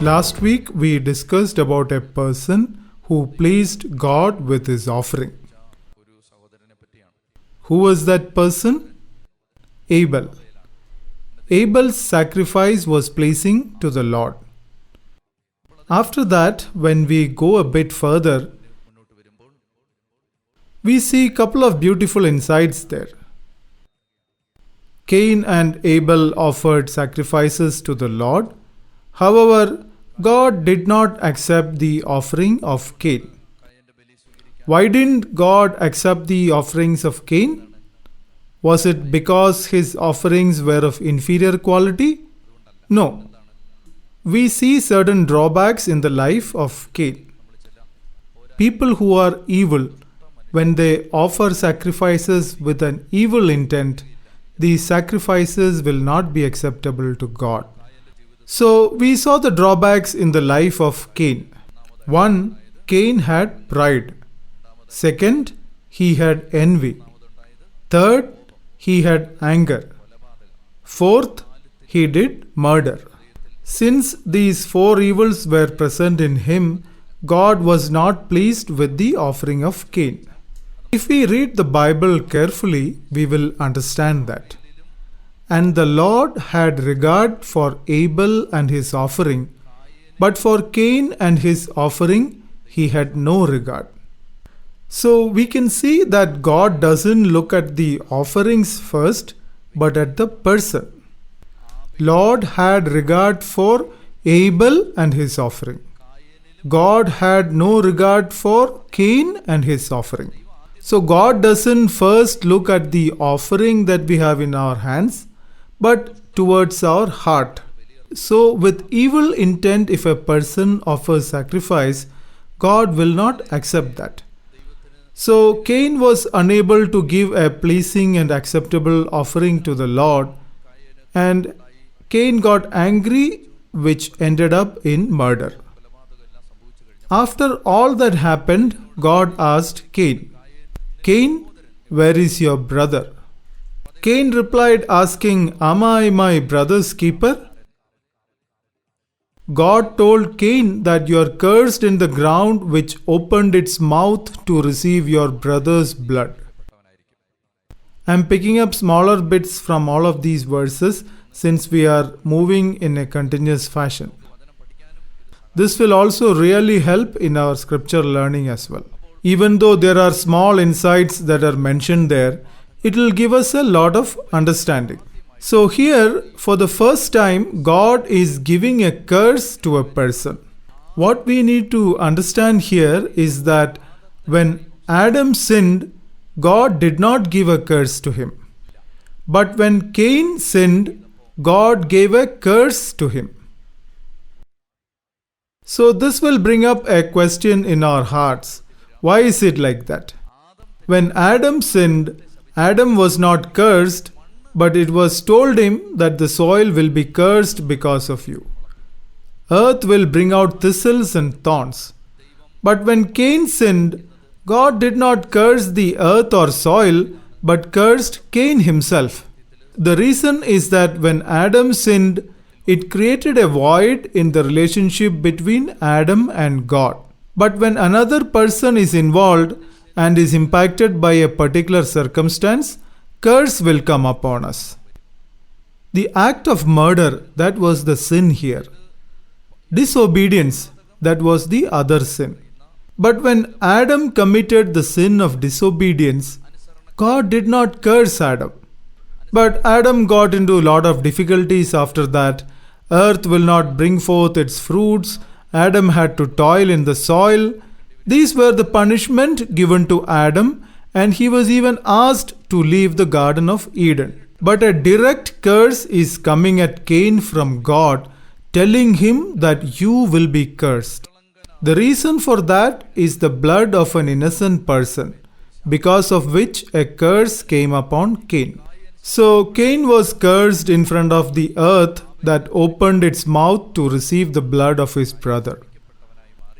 Last week we discussed about a person who pleased God with his offering. Who was that person? Abel. Abel's sacrifice was pleasing to the Lord. After that, when we go a bit further, we see a couple of beautiful insights there. Cain and Abel offered sacrifices to the Lord. However, God did not accept the offering of Cain. Why didn't God accept the offerings of Cain? Was it because his offerings were of inferior quality? No. We see certain drawbacks in the life of Cain. People who are evil, when they offer sacrifices with an evil intent, these sacrifices will not be acceptable to God. So we saw the drawbacks in the life of Cain. 1. Cain had pride. 2. He had envy. 3. He had anger. 4. He did murder. Since these 4 evils were present in him, God was not pleased with the offering of Cain. If we read the Bible carefully, we will understand that. And the Lord had regard for Abel and his offering, but for Cain and his offering, he had no regard. So we can see that God doesn't look at the offerings first, but at the person. Lord had regard for Abel and his offering. God had no regard for Cain and his offering. So God doesn't first look at the offering that we have in our hands, but towards our heart. So with evil intent, if a person offers sacrifice, God will not accept that. So Cain was unable to give a pleasing and acceptable offering to the Lord, and Cain got angry, which ended up in murder. After all that happened, God asked Cain, "Cain, where is your brother?" Cain replied asking, "Am I my brother's keeper?" God told Cain that you are cursed in the ground which opened its mouth to receive your brother's blood. I am picking up smaller bits from all of these verses since we are moving in a continuous fashion. This will also really help in our scripture learning as well. Even though there are small insights that are mentioned there, it will give us a lot of understanding. So here, for the first time, God is giving a curse to a person. What we need to understand here is that when Adam sinned, God did not give a curse to him. But when Cain sinned, God gave a curse to him. So this will bring up a question in our hearts. Why is it like that? When Adam sinned, Adam was not cursed, but it was told him that the soil will be cursed because of you. Earth will bring out thistles and thorns. But when Cain sinned, God did not curse the earth or soil, but cursed Cain himself. The reason is that when Adam sinned, it created a void in the relationship between Adam and God. But when another person is involved and is impacted by a particular circumstance, curse will come upon us. The act of murder, that was the sin here. Disobedience, that was the other sin. But when Adam committed the sin of disobedience, God did not curse Adam. But Adam got into a lot of difficulties after that. Earth will not bring forth its fruits. Adam had to toil in the soil. These were the punishment given to Adam, and he was even asked to leave the Garden of Eden. But a direct curse is coming at Cain from God, telling him that you will be cursed. The reason for that is the blood of an innocent person, because of which a curse came upon Cain. So Cain was cursed in front of the earth that opened its mouth to receive the blood of his brother.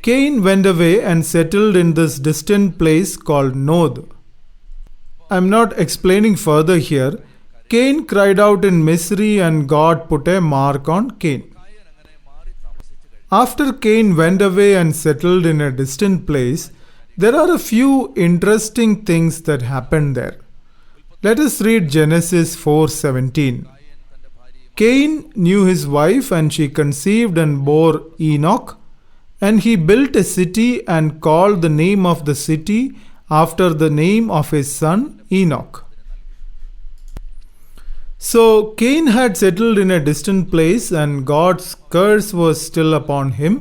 Cain went away and settled in this distant place called Nod. I am not explaining further here. Cain cried out in misery and God put a mark on Cain. After Cain went away and settled in a distant place, there are a few interesting things that happened there. Let us read Genesis 4:17. Cain knew his wife, and she conceived and bore Enoch, and he built a city and called the name of the city after the name of his son Enoch. So Cain had settled in a distant place, and God's curse was still upon him,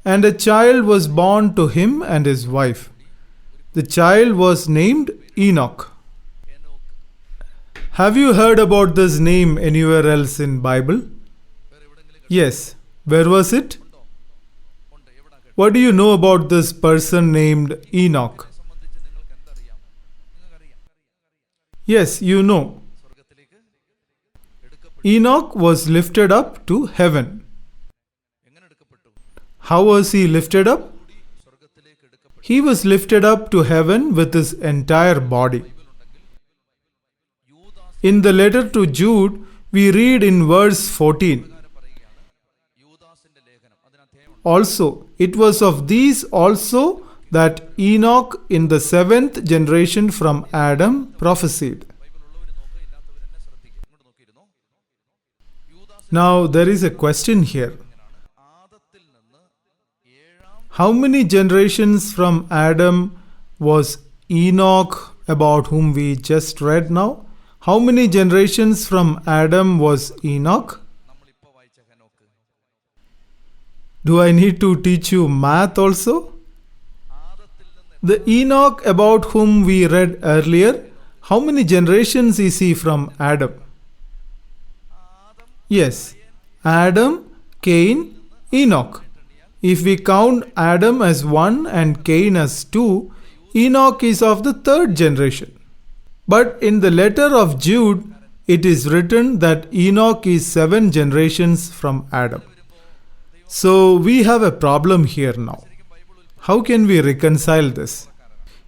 and a child was born to him and his wife. The child was named Enoch. Have you heard about this name anywhere else in Bible? Yes. Where was it? What do you know about this person named Enoch? Yes, you know. Enoch was lifted up to heaven. How was he lifted up? He was lifted up to heaven with his entire body. In the letter to Jude, we read in verse 14. Also, it was of these also that Enoch in the 7th generation from Adam prophesied. Now there is a question here. How many generations from Adam was Enoch about whom we just read now? How many generations from Adam was Enoch? Do I need to teach you math also? The Enoch about whom we read earlier, how many generations is he from Adam? Yes, Adam, Cain, Enoch. If we count Adam as 1 and Cain as 2, Enoch is of the 3rd generation. But in the letter of Jude, it is written that Enoch is 7 generations from Adam. So we have a problem here now. How can we reconcile this?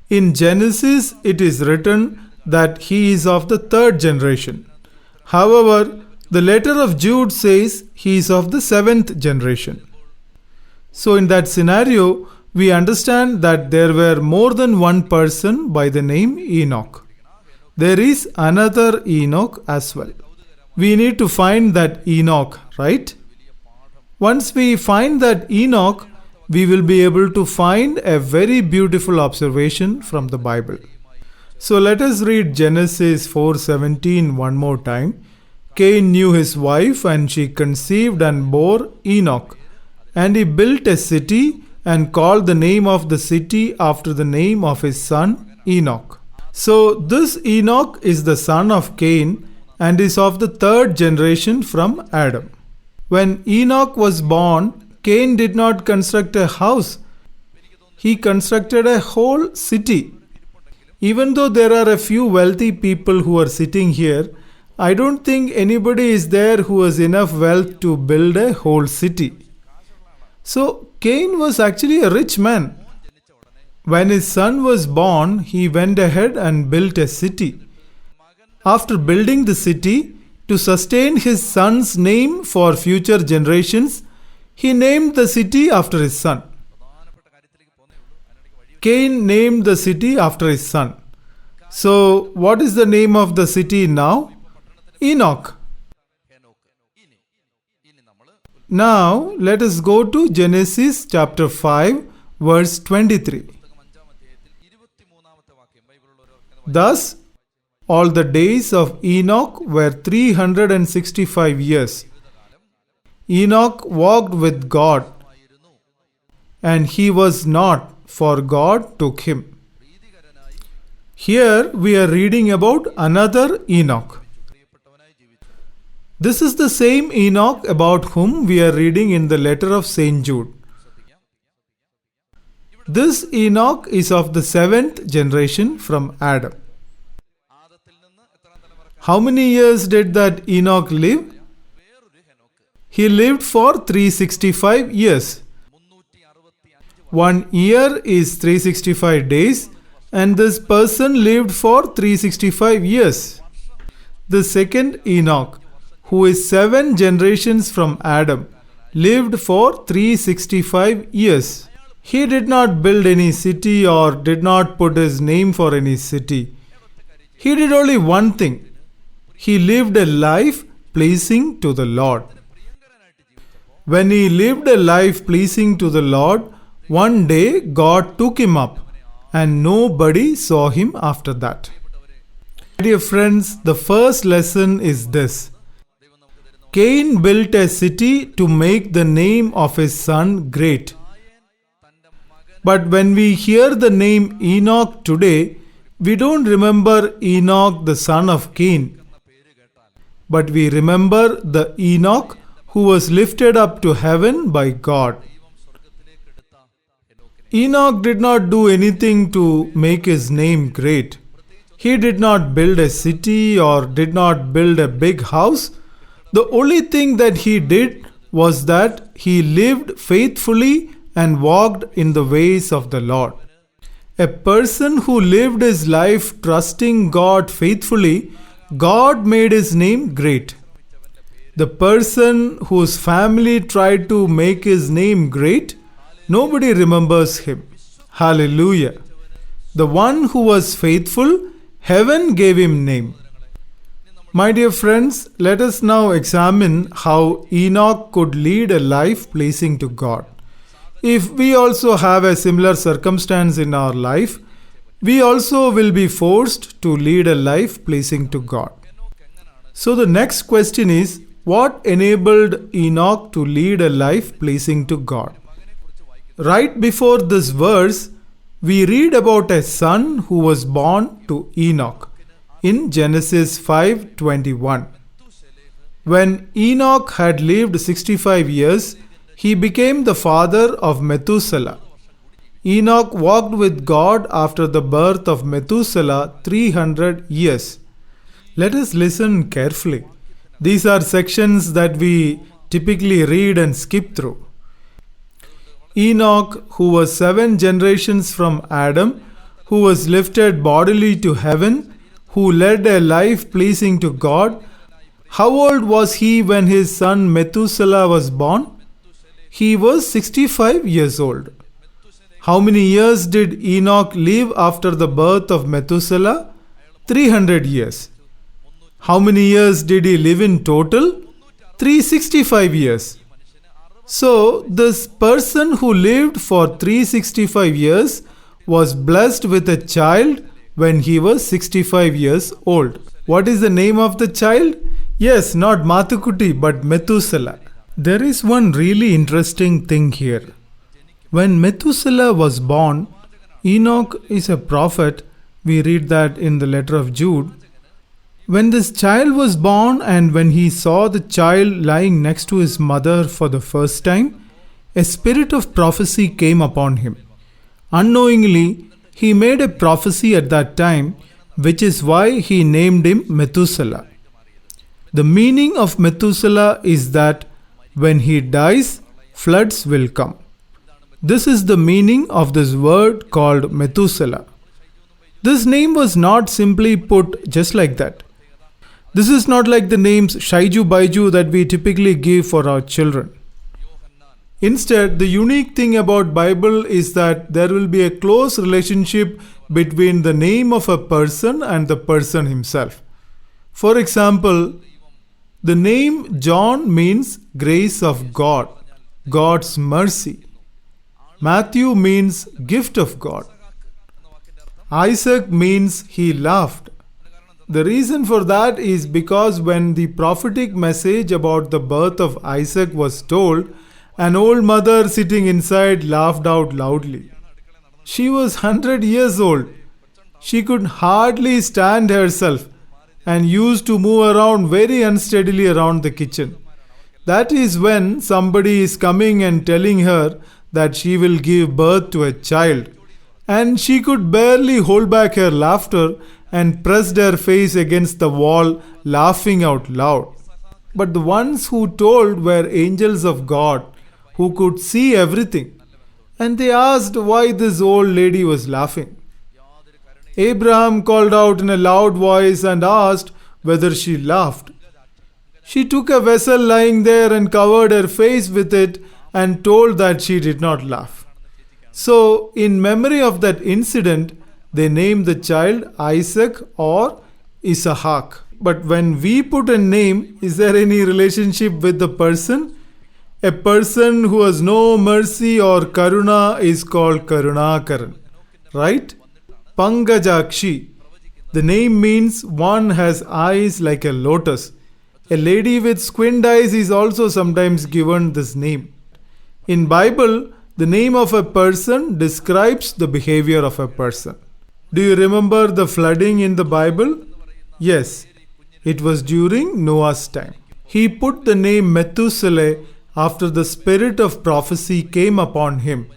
In Genesis, it is written that he is of the 3rd generation. However, the letter of Jude says he is of the 7th generation. So in that scenario, we understand that there were more than one person by the name Enoch. There is another Enoch as well. We need to find that Enoch, right? Once we find that Enoch, we will be able to find a very beautiful observation from the Bible. So let us read Genesis 4:17 one more time. Cain knew his wife, and she conceived and bore Enoch. And he built a city and called the name of the city after the name of his son Enoch. So this Enoch is the son of Cain and is of the 3rd generation from Adam. When Enoch was born, Cain did not construct a house. He constructed a whole city. Even though there are a few wealthy people who are sitting here, I don't think anybody is there who has enough wealth to build a whole city. So Cain was actually a rich man. When his son was born, he went ahead and built a city. After building the city, to sustain his son's name for future generations, he named the city after his son. Cain named the city after his son. So what is the name of the city now? Enoch. Now let us go to Genesis chapter 5 verse 23. Thus all the days of Enoch were 365 years. Enoch walked with God, and he was not, for God took him. Here we are reading about another Enoch. This is the same Enoch about whom we are reading in the letter of St. Jude. This Enoch is of the 7th generation from Adam. How many years did that Enoch live? He lived for 365 years. 1 year is 365 days, and this person lived for 365 years. The second Enoch, who is 7 generations from Adam, lived for 365 years. He did not build any city or did not put his name for any city. He did only one thing. He lived a life pleasing to the Lord. When he lived a life pleasing to the Lord, one day God took him up and nobody saw him after that. Dear friends, the first lesson is this. Cain built a city to make the name of his son great. But when we hear the name Enoch today, we don't remember Enoch the son of Cain, but we remember the Enoch who was lifted up to heaven by God. Enoch did not do anything to make his name great. He did not build a city or did not build a big house. The only thing that he did was that he lived faithfully and walked in the ways of the Lord. A person who lived his life trusting God faithfully, God made his name great. The person whose family tried to make his name great, nobody remembers him. Hallelujah. The one who was faithful, heaven gave him name. My dear friends, let us now examine how Enoch could lead a life pleasing to God. If we also have a similar circumstance in our life, we also will be forced to lead a life pleasing to God. So the next question is, what enabled Enoch to lead a life pleasing to God? Right before this verse, we read about a son who was born to Enoch in Genesis 5:21. When Enoch had lived 65 years, he became the father of Methuselah. Enoch walked with God after the birth of Methuselah 300 years. Let us listen carefully. These are sections that we typically read and skip through. Enoch, who was 7 generations from Adam, who was lifted bodily to heaven, who led a life pleasing to God, how old was he when his son Methuselah was born? He was 65 years old. How many years did Enoch live after the birth of Methuselah? 300 years. How many years did he live in total? 365 years. So, this person who lived for 365 years was blessed with a child when he was 65 years old. What is the name of the child? Yes, not Mathukutti, but Methuselah. There is one really interesting thing here. When Methuselah was born, Enoch is a prophet. We read that in the letter of Jude. When this child was born and when he saw the child lying next to his mother for the first time, a spirit of prophecy came upon him. Unknowingly, he made a prophecy at that time, which is why he named him Methuselah. The meaning of Methuselah is that when he dies, floods will come. This is the meaning of this word called Methuselah. This name was not simply put just like that. This is not like the names Shaiju Baiju that we typically give for our children. Instead, the unique thing about Bible is that there will be a close relationship between the name of a person and the person himself. For example, the name John means grace of God, God's mercy. Matthew means gift of God. Isaac means he laughed. The reason for that is because when the prophetic message about the birth of Isaac was told, an old mother sitting inside laughed out loudly. She was 100 years old. She could hardly stand herself and used to move around very unsteadily around the kitchen. That is when somebody is coming and telling her that she will give birth to a child. And she could barely hold back her laughter and pressed her face against the wall, laughing out loud. But the ones who told were angels of God, who could see everything. And they asked why this old lady was laughing. Abraham called out in a loud voice and asked whether she laughed. She took a vessel lying there and covered her face with it and told that she did not laugh. So, in memory of that incident, they named the child Isaac or Isahak. But when we put a name, is there any relationship with the person? A person who has no mercy or karuna is called Karunakaran, right? Pangajakshi. The name means one has eyes like a lotus. A lady with squint eyes is also sometimes given this name. In Bible, the name of a person describes the behavior of a person. Do you remember the flooding in the Bible? Yes, it was during Noah's time. He put the name Methuselah after the spirit of prophecy came upon him,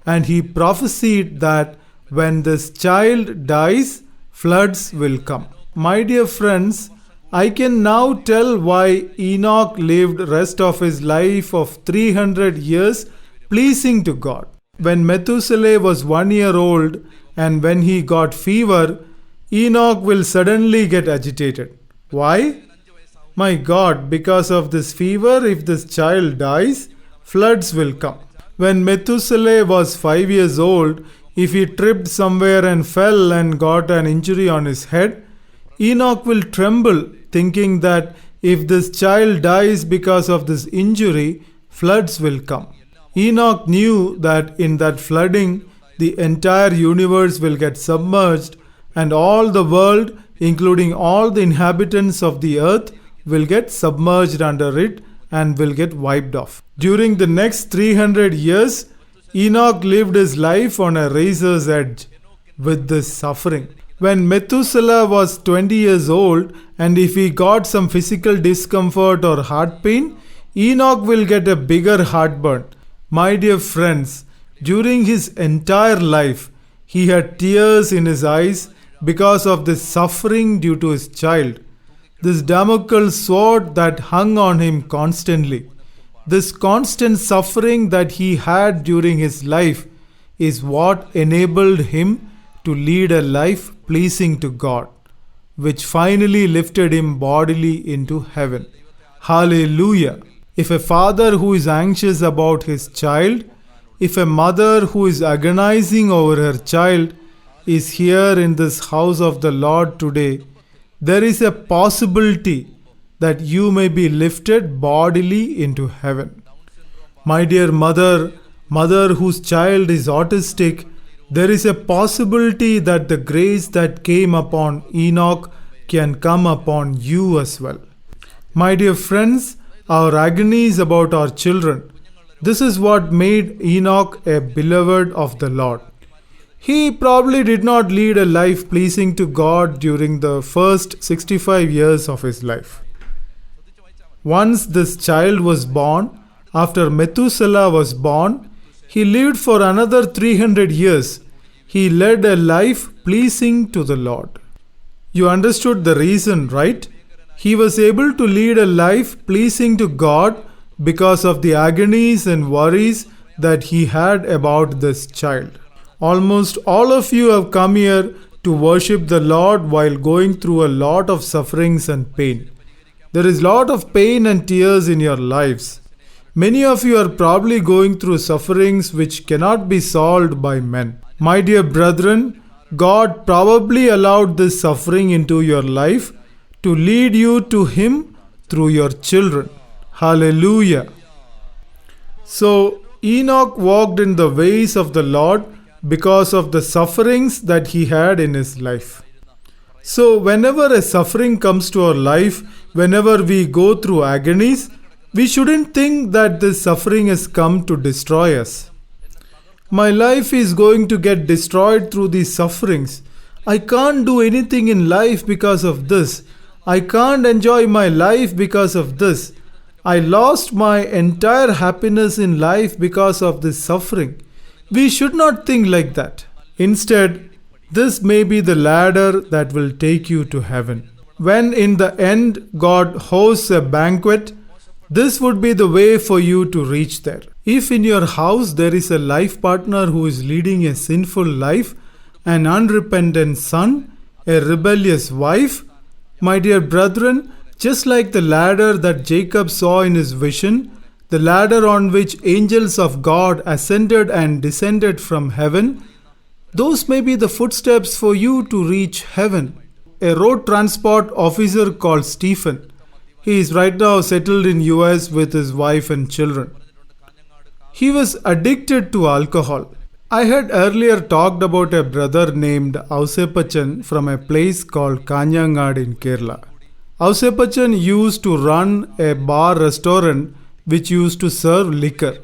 and he prophesied that when this child dies, floods will come. My dear friends, I can now tell why Enoch lived rest of his life of 300 years pleasing to God. When Methuselah was 1 year old and when he got fever, Enoch will suddenly get agitated. Why? My God, because of this fever, if this child dies, floods will come. When Methuselah was 5 years old, if he tripped somewhere and fell and got an injury on his head, Enoch will tremble, thinking that if this child dies because of this injury, floods will come. Enoch knew that in that flooding, the entire universe will get submerged and all the world, including all the inhabitants of the earth, will get submerged under it and will get wiped off. During the next 300 years, Enoch lived his life on a razor's edge with this suffering. When Methuselah was 20 years old and if he got some physical discomfort or heart pain, Enoch will get a bigger heartburn. My dear friends, during his entire life, he had tears in his eyes because of this suffering due to his child. This Damocles sword that hung on him constantly. This constant suffering that he had during his life is what enabled him to lead a life pleasing to God, which finally lifted him bodily into heaven. Hallelujah! If a father who is anxious about his child, if a mother who is agonizing over her child is here in this house of the Lord today, there is a possibility that you may be lifted bodily into heaven. My dear mother whose child is autistic, there is a possibility that the grace that came upon Enoch can come upon you as well. My dear friends, our agonies about our children, this is what made Enoch a beloved of the Lord. He probably did not lead a life pleasing to God during the first 65 years of his life. Once this child was born, after Methuselah was born, he lived for another 300 years. He led a life pleasing to the Lord. You understood the reason, right? He was able to lead a life pleasing to God because of the agonies and worries that he had about this child. Almost all of you have come here to worship the Lord while going through a lot of sufferings and pain. There is a lot of pain and tears in your lives. Many of you are probably going through sufferings which cannot be solved by men. My dear brethren, God probably allowed this suffering into your life to lead you to Him through your children. Hallelujah. So, Enoch walked in the ways of the Lord because of the sufferings that he had in his life. So, whenever a suffering comes to our life, whenever we go through agonies, we shouldn't think that this suffering has come to destroy us. My life is going to get destroyed through these sufferings. I can't do anything in life because of this. I can't enjoy my life because of this. I lost my entire happiness in life because of this suffering. We should not think like that. Instead, this may be the ladder that will take you to heaven. When in the end God hosts a banquet, this would be the way for you to reach there. If in your house there is a life partner who is leading a sinful life, an unrepentant son, a rebellious wife, my dear brethren, Just like the ladder that Jacob saw in his vision, the ladder on which angels of God ascended and descended from heaven, those may be the footsteps for you to reach heaven. A road transport officer called Stephen. He is right now settled in US with his wife and children. He was addicted to alcohol. I had earlier talked about a brother named Ausepachan from a place called Kanyangad in Kerala. Ausepachan used to run a bar restaurant which used to serve liquor.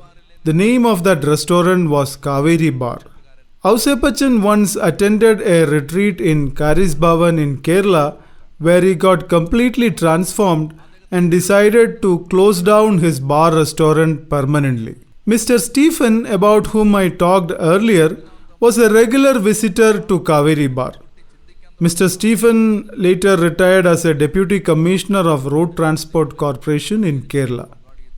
The name of that restaurant was Kaveri Bar. Ausepachan once attended a retreat in Karisbhavan in Kerala where he got completely transformed and decided to close down his bar restaurant permanently. Mr. Stephen, about whom I talked earlier, was a regular visitor to Kaveri Bar. Mr. Stephen later retired as a Deputy Commissioner of Road Transport Corporation in Kerala.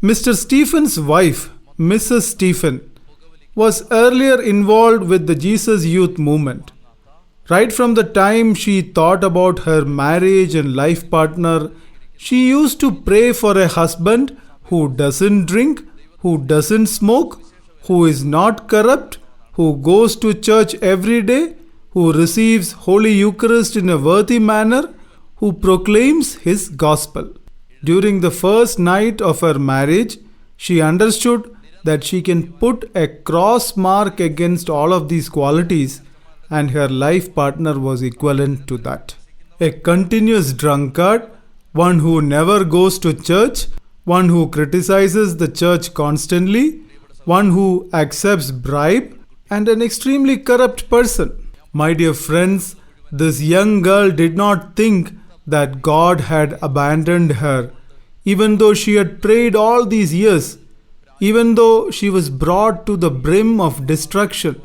Mr. Stephen's wife, Mrs. Stephen, was earlier involved with the Jesus Youth Movement. Right from the time she thought about her marriage and life partner, she used to pray for a husband who doesn't drink, who doesn't smoke, who is not corrupt, who goes to church every day, who receives Holy Eucharist in a worthy manner, who proclaims his gospel. During the first night of her marriage, she understood that she can put a cross mark against all of these qualities, and her life partner was equivalent to that. A continuous drunkard, one who never goes to church, one who criticizes the church constantly, one who accepts bribe, and an extremely corrupt person. My dear friends, this young girl did not think that God had abandoned her, even though she had prayed all these years, even though she was brought to the brim of destruction.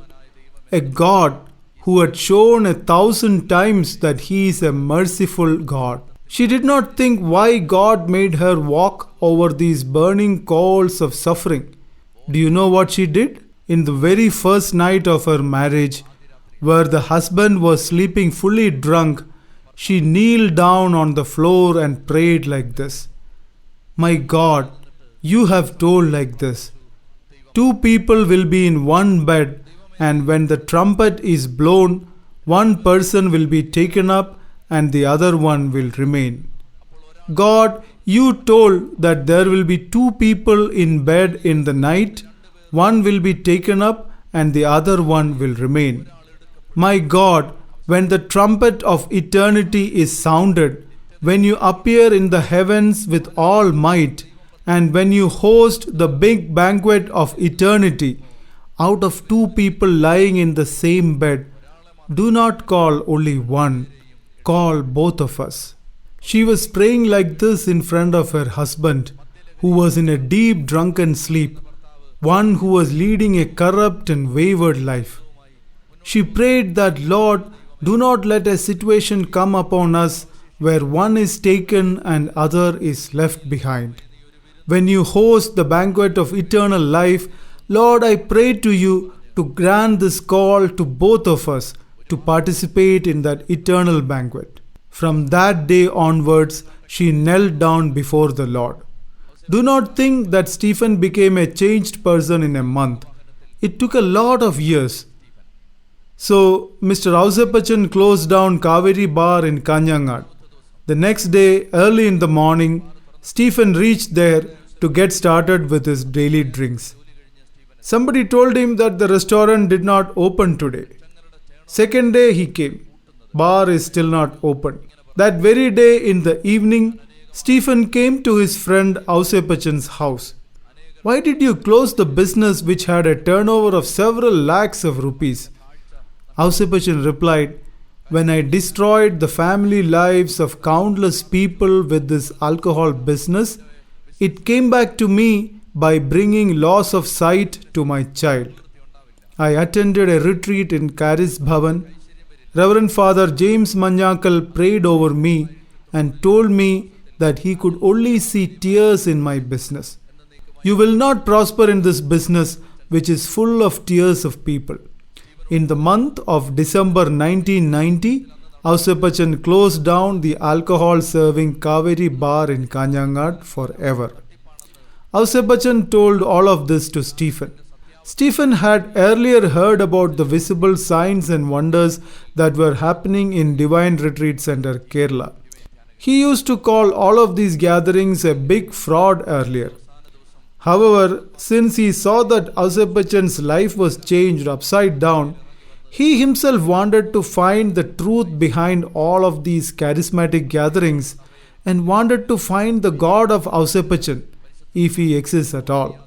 A God who had shown 1,000 times that He is a merciful God. She did not think why God made her walk over these burning coals of suffering. Do you know what she did? In the very first night of her marriage, where the husband was sleeping fully drunk, she kneeled down on the floor and prayed like this. My God, you have told like this. 2 people will be in one bed, and when the trumpet is blown, one person will be taken up and the other one will remain. God, you told that there will be 2 people in bed in the night, one will be taken up and the other one will remain. My God, when the trumpet of eternity is sounded, when you appear in the heavens with all might, and when you host the big banquet of eternity, out of 2 people lying in the same bed, do not call only one, call both of us. She was praying like this in front of her husband, who was in a deep drunken sleep, one who was leading a corrupt and wayward life. She prayed that, Lord, do not let a situation come upon us where one is taken and other is left behind. When you host the banquet of eternal life, Lord, I pray to you to grant this call to both of us to participate in that eternal banquet. From that day onwards, she knelt down before the Lord. Do not think that Stephen became a changed person in a month. It took a lot of years. So, Mr. Ausepachan closed down Kaveri Bar in Kanyangad. The next day, early in the morning, Stephen reached there to get started with his daily drinks. Somebody told him that the restaurant did not open today. Second day he came. Bar is still not open. That very day in the evening, Stephen came to his friend Ausepachan's house. Why did you close the business which had a turnover of several lakhs of rupees? Ausepachan replied, when I destroyed the family lives of countless people with this alcohol business, it came back to me by bringing loss of sight to my child. I attended a retreat in Karisbhavan. Reverend Father James Manyakal prayed over me and told me that he could only see tears in my business. You will not prosper in this business which is full of tears of people. In the month of December 1990, Ausapachan closed down the alcohol serving Kaveri bar in Kanyangat forever. Ausapachan told all of this to Stephen. Stephen had earlier heard about the visible signs and wonders that were happening in Divine Retreat Center, Kerala. He used to call all of these gatherings a big fraud earlier. However, since he saw that Ausapachan's life was changed upside down, he himself wanted to find the truth behind all of these charismatic gatherings and wanted to find the God of Ausapachan, if he exists at all.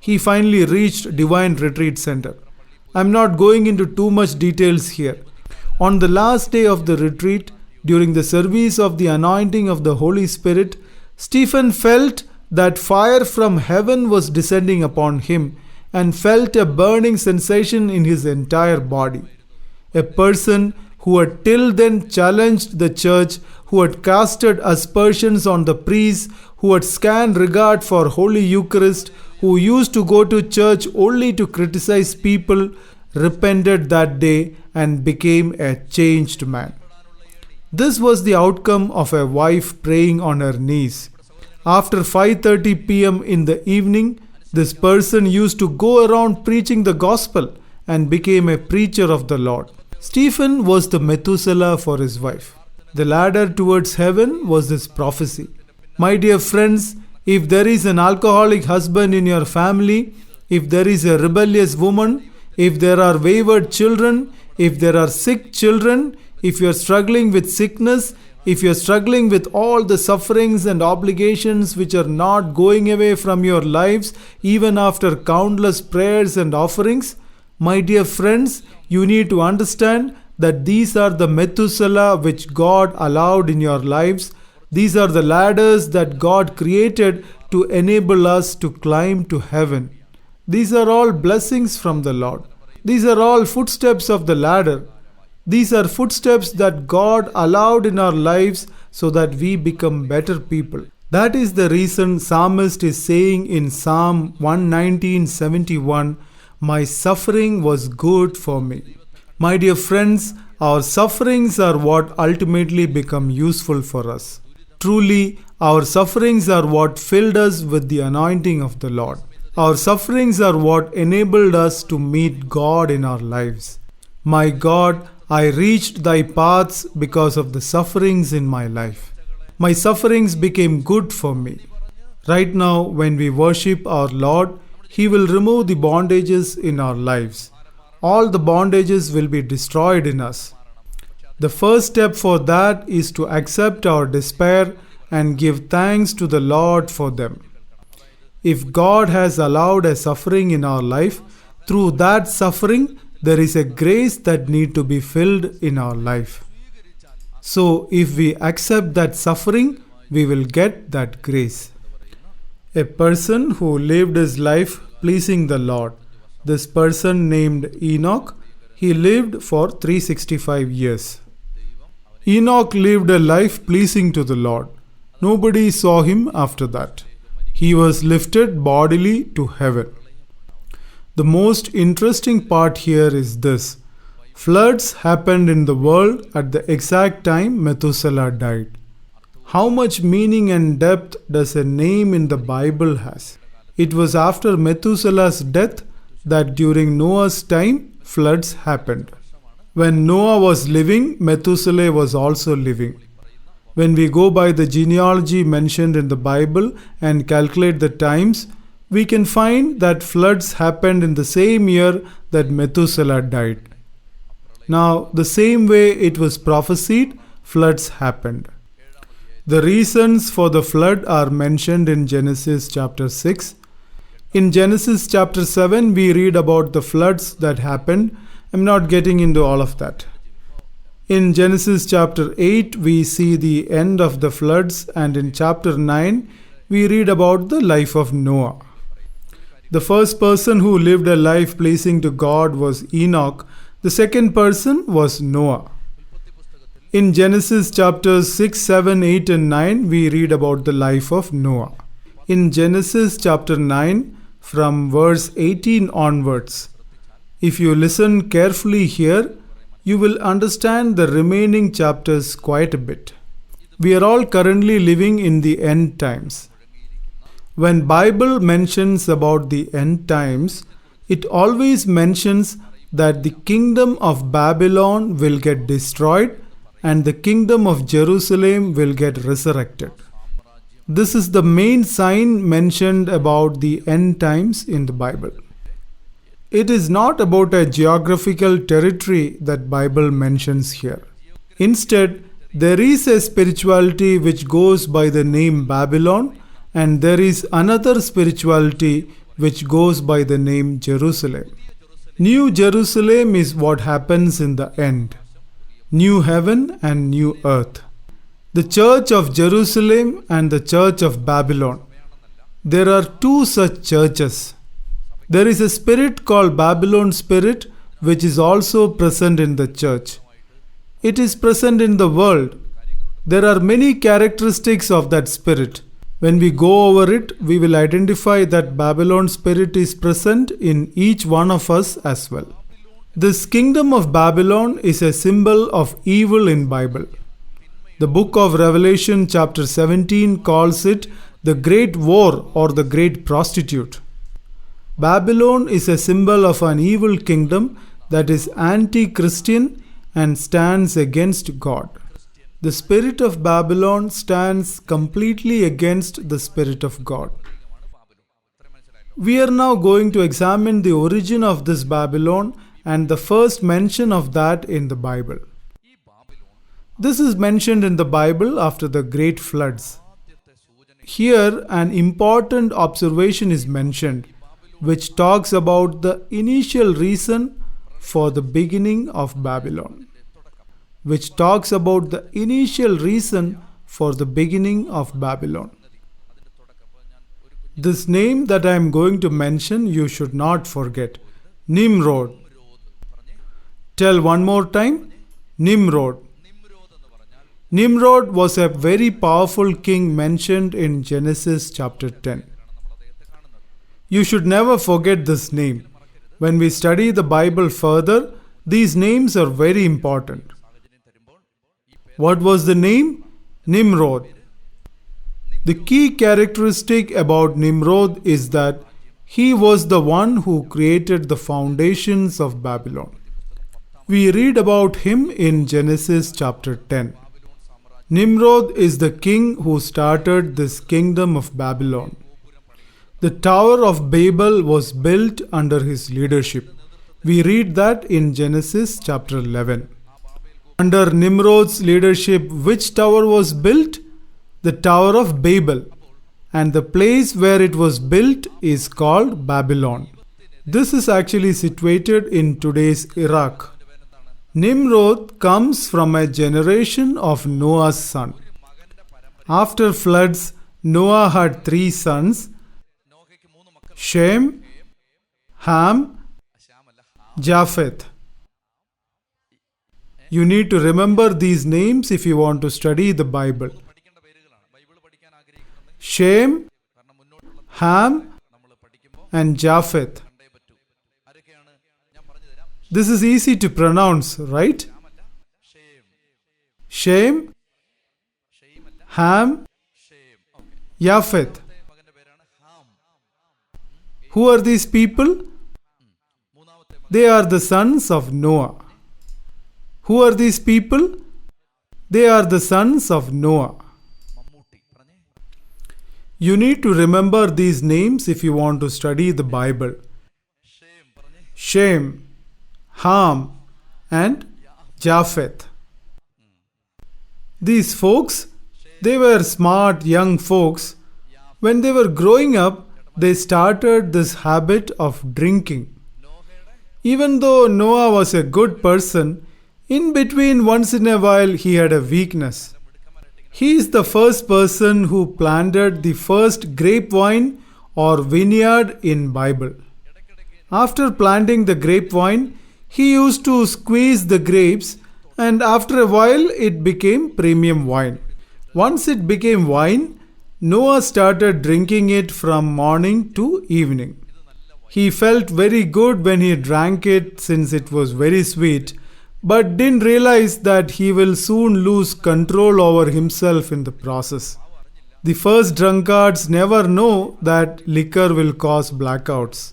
He finally reached Divine Retreat Center. I'm not going into too much details here. On the last day of the retreat, during the service of the anointing of the Holy Spirit, Stephen felt that fire from heaven was descending upon him and felt a burning sensation in his entire body. A person who had till then challenged the church, who had casted aspersions on the priests, who had scant regard for Holy Eucharist, who used to go to church only to criticize people, repented that day and became a changed man. This was the outcome of a wife praying on her knees. After 5:30 p.m. in the evening, this person used to go around preaching the gospel and became a preacher of the Lord. Stephen was the Methuselah for his wife. The ladder towards heaven was his prophecy. My dear friends, if there is an alcoholic husband in your family, if there is a rebellious woman, if there are wayward children, if there are sick children, if you are struggling with sickness, if you are struggling with all the sufferings and obligations which are not going away from your lives even after countless prayers and offerings, my dear friends, you need to understand that these are the Methuselah which God allowed in your lives. These are the ladders that God created to enable us to climb to heaven. These are all blessings from the Lord. These are all footsteps of the ladder. These are footsteps that God allowed in our lives so that we become better people. That is the reason Psalmist is saying in Psalm 119:71, "My suffering was good for me." My dear friends, our sufferings are what ultimately become useful for us. Truly, our sufferings are what filled us with the anointing of the Lord. Our sufferings are what enabled us to meet God in our lives. My God, I reached thy paths because of the sufferings in my life. My sufferings became good for me. Right now, when we worship our Lord, He will remove the bondages in our lives. All the bondages will be destroyed in us. The first step for that is to accept our despair and give thanks to the Lord for them. If God has allowed a suffering in our life, through that suffering, there is a grace that need to be filled in our life. So if we accept that suffering, we will get that grace. A person who lived his life pleasing the Lord. This person named Enoch, he lived for 365 years. Enoch lived a life pleasing to the Lord. Nobody saw him after that. He was lifted bodily to heaven. The most interesting part here is this. Floods happened in the world at the exact time Methuselah died. How much meaning and depth does a name in the Bible has? It was after Methuselah's death that during Noah's time, floods happened. When Noah was living, Methuselah was also living. When we go by the genealogy mentioned in the Bible and calculate the times, we can find that floods happened in the same year that Methuselah died. Now, the same way it was prophesied, floods happened. The reasons for the flood are mentioned in Genesis chapter 6. In Genesis chapter 7, we read about the floods that happened. I'm not getting into all of that. In Genesis chapter 8, we see the end of the floods, and in chapter 9, we read about the life of Noah. The first person who lived a life pleasing to God was Enoch. The second person was Noah. In Genesis chapters 6, 7, 8 and 9, we read about the life of Noah. In Genesis chapter 9, from verse 18 onwards, if you listen carefully here, you will understand the remaining chapters quite a bit. We are all currently living in the end times. When Bible mentions about the end times, it always mentions that the kingdom of Babylon will get destroyed and the kingdom of Jerusalem will get resurrected. This is the main sign mentioned about the end times in the Bible. It is not about a geographical territory that Bible mentions here. Instead, there is a spirituality which goes by the name Babylon, and there is another spirituality which goes by the name Jerusalem. New Jerusalem is what happens in the end. New heaven and new earth. The church of Jerusalem and the church of Babylon. There are two such churches. There is a spirit called Babylon spirit which is also present in the church. It is present in the world. There are many characteristics of that spirit. When we go over it, we will identify that Babylon spirit is present in each one of us as well. This kingdom of Babylon is a symbol of evil in Bible. The book of Revelation chapter 17 calls it the great war or the great prostitute. Babylon is a symbol of an evil kingdom that is anti-Christian and stands against God. The spirit of Babylon stands completely against the spirit of God. We are now going to examine the origin of this Babylon and the first mention of that in the Bible. This is mentioned in the Bible after the great floods. Here, an important observation is mentioned, which talks about the initial reason for the beginning of Babylon. Which talks about the initial reason for the beginning of Babylon. This name that I am going to mention you should not forget. Nimrod. Tell one more time. Nimrod. Nimrod was a very powerful king mentioned in Genesis chapter 10. You should never forget this name. When we study the Bible further, these names are very important. What was the name? Nimrod. The key characteristic about Nimrod is that he was the one who created the foundations of Babylon. We read about him in Genesis chapter 10. Nimrod is the king who started this kingdom of Babylon. The Tower of Babel was built under his leadership. We read that in Genesis chapter 11. Under Nimrod's leadership, which tower was built? The Tower of Babel. And the place where it was built is called Babylon. This is actually situated in today's Iraq. Nimrod comes from a generation of Noah's son. After floods, Noah had 3 sons, Shem, Ham, Japheth. You need to remember these names if you want to study the Bible. Shem, Ham, and Japheth. This is easy to pronounce, right? Shem, Ham, Japheth. Who are these people? They are the sons of Noah. Who are these people? They are the sons of Noah. You need to remember these names if you want to study the Bible. Shem, Ham, and Japheth. These folks, they were smart young folks. When they were growing up, they started this habit of drinking. Even though Noah was a good person, in between once in a while he had a weakness. He is the first person who planted the first grapevine or vineyard in Bible. After planting the grapevine, he used to squeeze the grapes, and after a while it became premium wine. Once it became wine, Noah started drinking it from morning to evening. He felt very good when he drank it since it was very sweet. but didn't realize that he will soon lose control over himself in the process. The first drunkards never know that liquor will cause blackouts.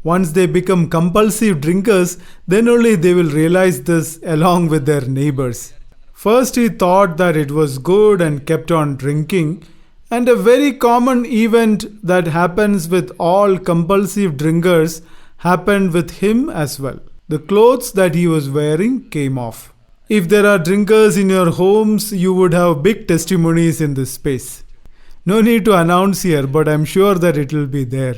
Once they become compulsive drinkers, then only they will realize this along with their neighbors. First, he thought that it was good and kept on drinking, and a very common event that happens with all compulsive drinkers happened with him as well. The clothes that he was wearing came off. If there are drinkers in your homes, you would have big testimonies in this space. No need to announce here, but I'm sure that it will be there.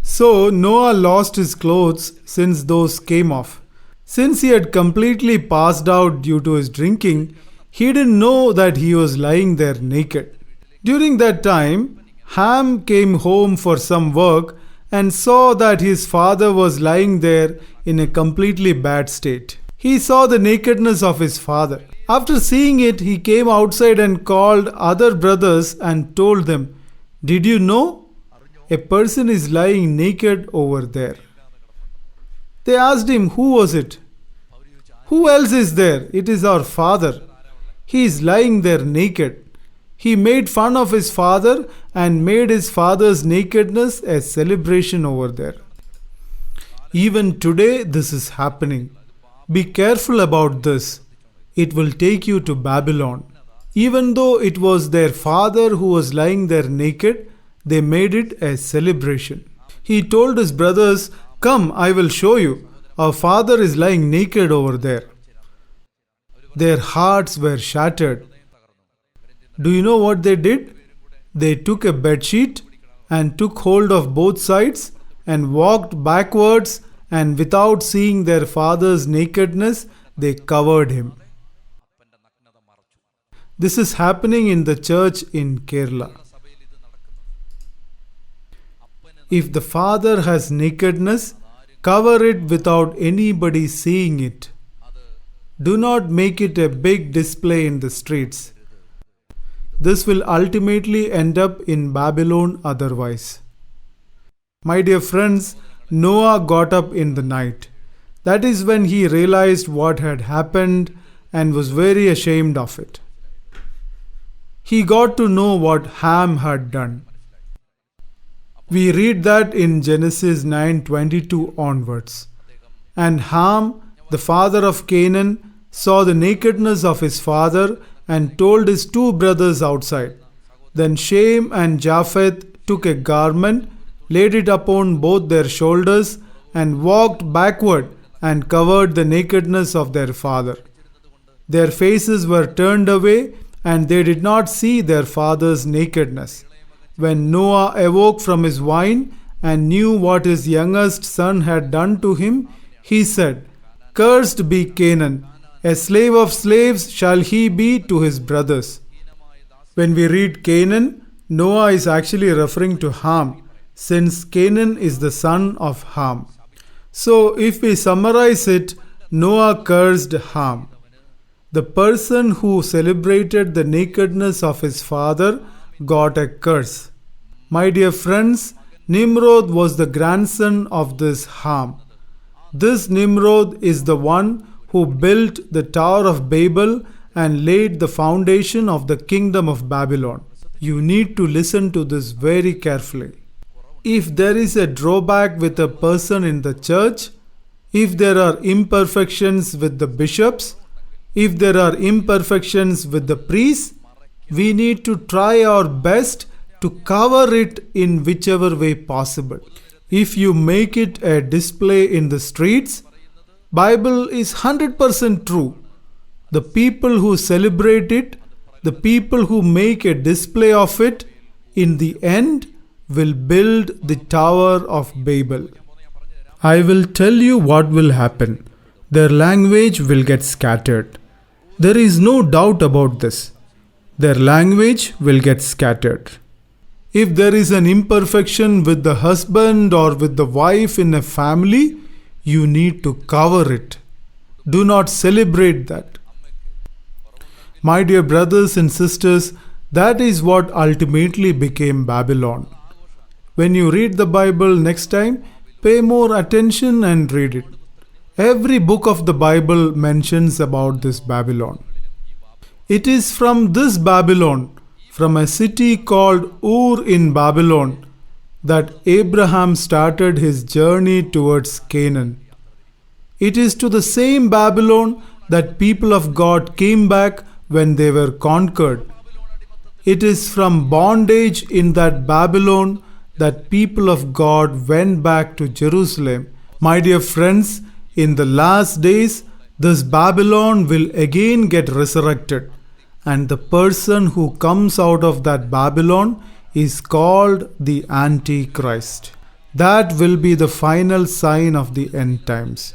So Noah lost his clothes since those came off. Since he had completely passed out due to his drinking, he didn't know that he was lying there naked. During that time, Ham came home for some work and saw that his father was lying there in a completely bad state. He saw the nakedness of his father. After seeing it, he came outside and called other brothers and told them, "Did you know? A person is lying naked over there." They asked him, "Who was it?" "Who else is there? It is our father. He is lying there naked." He made fun of his father and made his father's nakedness a celebration over there. Even today, this is happening. Be careful about this. It will take you to Babylon. Even though it was their father who was lying there naked, they made it a celebration. He told his brothers, "Come, I will show you. Our father is lying naked over there." Their hearts were shattered. Do you know what they did? They took a bedsheet and took hold of both sides and walked backwards, and without seeing their father's nakedness, they covered him. This is happening in the church in Kerala. If the father has nakedness, cover it without anybody seeing it. Do not make it a big display in the streets. This will ultimately end up in Babylon otherwise. My dear friends, Noah got up in the night. That is when he realized what had happened and was very ashamed of it. He got to know what Ham had done. We read that in Genesis 9:22 onwards. And Ham, the father of Canaan, saw the nakedness of his father and told his two brothers outside. Then Shem and Japheth took a garment, laid it upon both their shoulders, and walked backward and covered the nakedness of their father. Their faces were turned away, and they did not see their father's nakedness. When Noah awoke from his wine and knew what his youngest son had done to him, he said, "Cursed be Canaan, a slave of slaves shall he be to his brothers." When we read Canaan, Noah is actually referring to Ham, since Canaan is the son of Ham. So if we summarize it, Noah cursed Ham. The person who celebrated the nakedness of his father got a curse. My dear friends, Nimrod was the grandson of this Ham. This Nimrod is the one who built the Tower of Babel and laid the foundation of the kingdom of Babylon. You need to listen to this very carefully. If there is a drawback with a person in the church, if there are imperfections with the bishops, if there are imperfections with the priests, we need to try our best to cover it in whichever way possible. If you make it a display in the streets, Bible is 100% true. The people who celebrate it, the people who make a display of it, in the end will build the Tower of Babel. I will tell you what will happen. Their language will get scattered. There is no doubt about this. Their language will get scattered. If there is an imperfection with the husband or with the wife in a family, you need to cover it. Do not celebrate that. My dear brothers and sisters, that is what ultimately became Babylon. When you read the Bible next time, pay more attention and read it. Every book of the Bible mentions about this Babylon. It is from this Babylon, from a city called Ur in Babylon, that Abraham started his journey towards Canaan. It is to the same Babylon that people of God came back when they were conquered. It is from bondage in that Babylon that people of God went back to Jerusalem. My dear friends, in the last days, this Babylon will again get resurrected, and the person who comes out of that Babylon is called the Antichrist. That will be the final sign of the end times.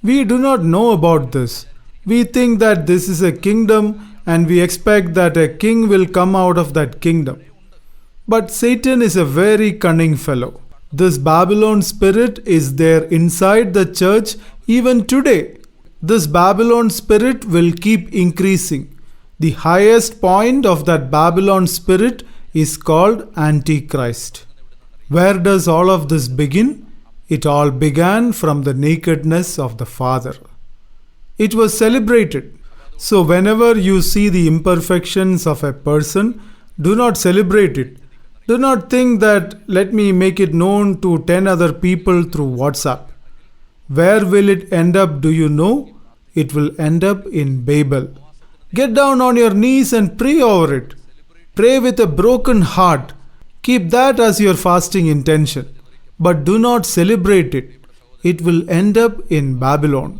We do not know about this. We think that this is a kingdom and we expect that a king will come out of that kingdom. But Satan is a very cunning fellow. This Babylon spirit is there inside the church even today. This Babylon spirit will keep increasing. The highest point of that Babylon spirit is called Antichrist. Where does all of this begin? It all began from the nakedness of the Father. It was celebrated. So whenever you see the imperfections of a person, do not celebrate it. Do not think that let me make it known to 10 other people through WhatsApp. Where will it end up, do you know? It will end up in Babel. Get down on your knees and pray over it. Pray with a broken heart. Keep that as your fasting intention. But do not celebrate it. It will end up in Babylon.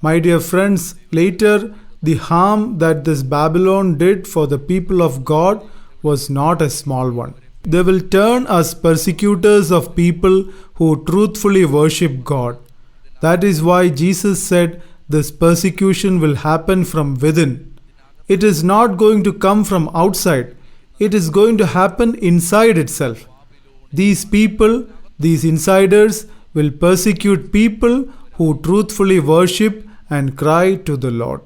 My dear friends, later the harm that this Babylon did for the people of God was not a small one. They will turn as persecutors of people who truthfully worship God. That is why Jesus said this persecution will happen from within. It is not going to come from outside. It is going to happen inside itself. These people, these insiders, will persecute people who truthfully worship and cry to the Lord.